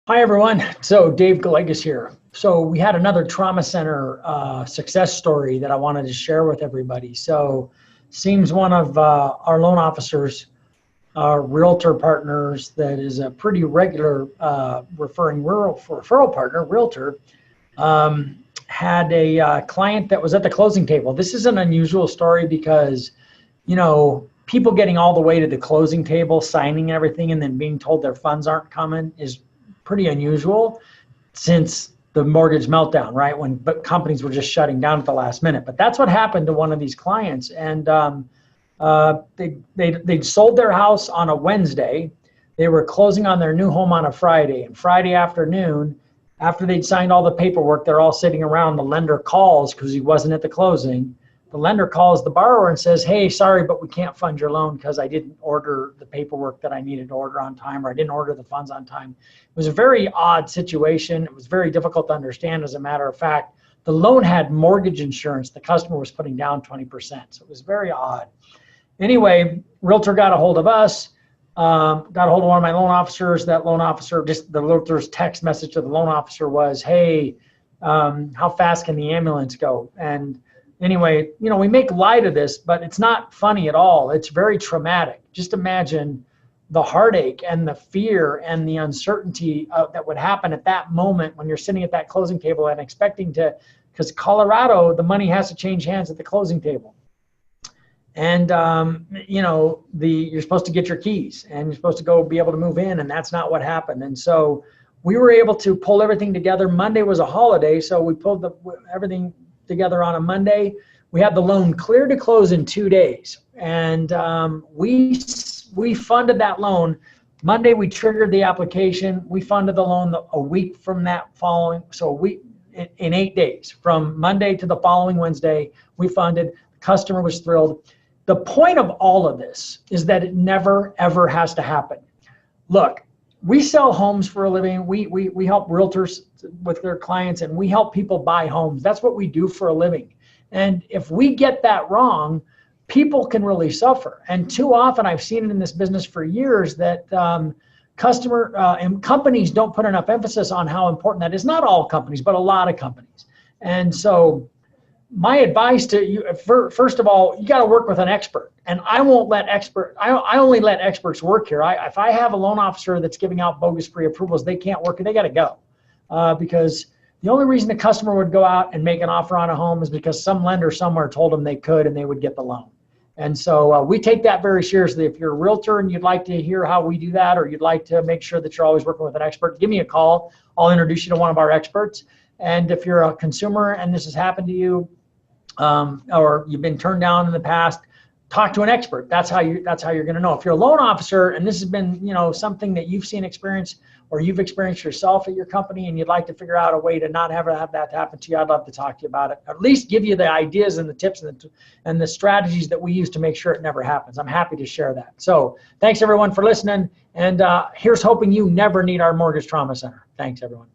Hi, everyone. So Dave Galegas here. So we had another trauma center success story that I wanted to share with everybody. So seems one of our loan officers, our realtor partners, that is a pretty regular referral partner, realtor, had a client that was at the closing table. This is an unusual story because, people getting all the way to the closing table, signing everything, and then being told their funds aren't coming is pretty unusual since the mortgage meltdown, right? When companies were just shutting down at the last minute. But that's what happened to one of these clients. And they'd sold their house on a Wednesday. They were closing on their new home on a Friday. And Friday afternoon, after they'd signed all the paperwork, they're all sitting around. The lender calls because he wasn't at the closing. The lender calls the borrower and says, "Hey, sorry, but we can't fund your loan because I didn't order the paperwork that I needed to order on time, or I didn't order the funds on time." It was a very odd situation. It was very difficult to understand. As a matter of fact, the loan had mortgage insurance. The customer was putting down 20%. So it was very odd. Anyway, realtor got a hold of us, got a hold of one of my loan officers. That loan officer, just the realtor's text message to the loan officer was, "Hey, how fast can the ambulance go?" And anyway, we make light of this, but it's not funny at all. It's very traumatic. Just imagine the heartache and the fear and the uncertainty that would happen at that moment when you're sitting at that closing table and expecting to, because Colorado, the money has to change hands at the closing table. And, you're supposed to get your keys and you're supposed to go be able to move in, and that's not what happened. And so we were able to pull everything together. Monday was a holiday, so we pulled everything together on a Monday. We had the loan clear to close in 2 days. And we funded that loan. Monday, we triggered the application. We funded the loan a week from that following. So in 8 days, from Monday to the following Wednesday, we funded. The customer was thrilled. The point of all of this is that it never, ever has to happen. Look, we sell homes for a living. We help realtors with their clients, and we help people buy homes. That's what we do for a living. And if we get that wrong, people can really suffer. And too often, I've seen it in this business for years, that and companies don't put enough emphasis on how important that is. Not all companies, but a lot of companies. And so my advice to you, first of all, you got to work with an expert. And I won't let I only let experts work here. If I have a loan officer that's giving out bogus pre-approvals, they can't work, they got to go. Because the only reason the customer would go out and make an offer on a home is because some lender somewhere told them they could and they would get the loan. And so we take that very seriously. If you're a realtor and you'd like to hear how we do that, or you'd like to make sure that you're always working with an expert, give me a call. I'll introduce you to one of our experts. And if you're a consumer and this has happened to you, or you've been turned down in the past, talk to an expert. That's how you're going to know. If you're a loan officer and this has been, something that you've seen experience, or you've experienced yourself at your company, and you'd like to figure out a way to not have that happen to you, I'd love to talk to you about it. At least give you the ideas and the tips and the strategies that we use to make sure it never happens. I'm happy to share that. So thanks everyone for listening. And here's hoping you never need our Mortgage Trauma Center. Thanks everyone.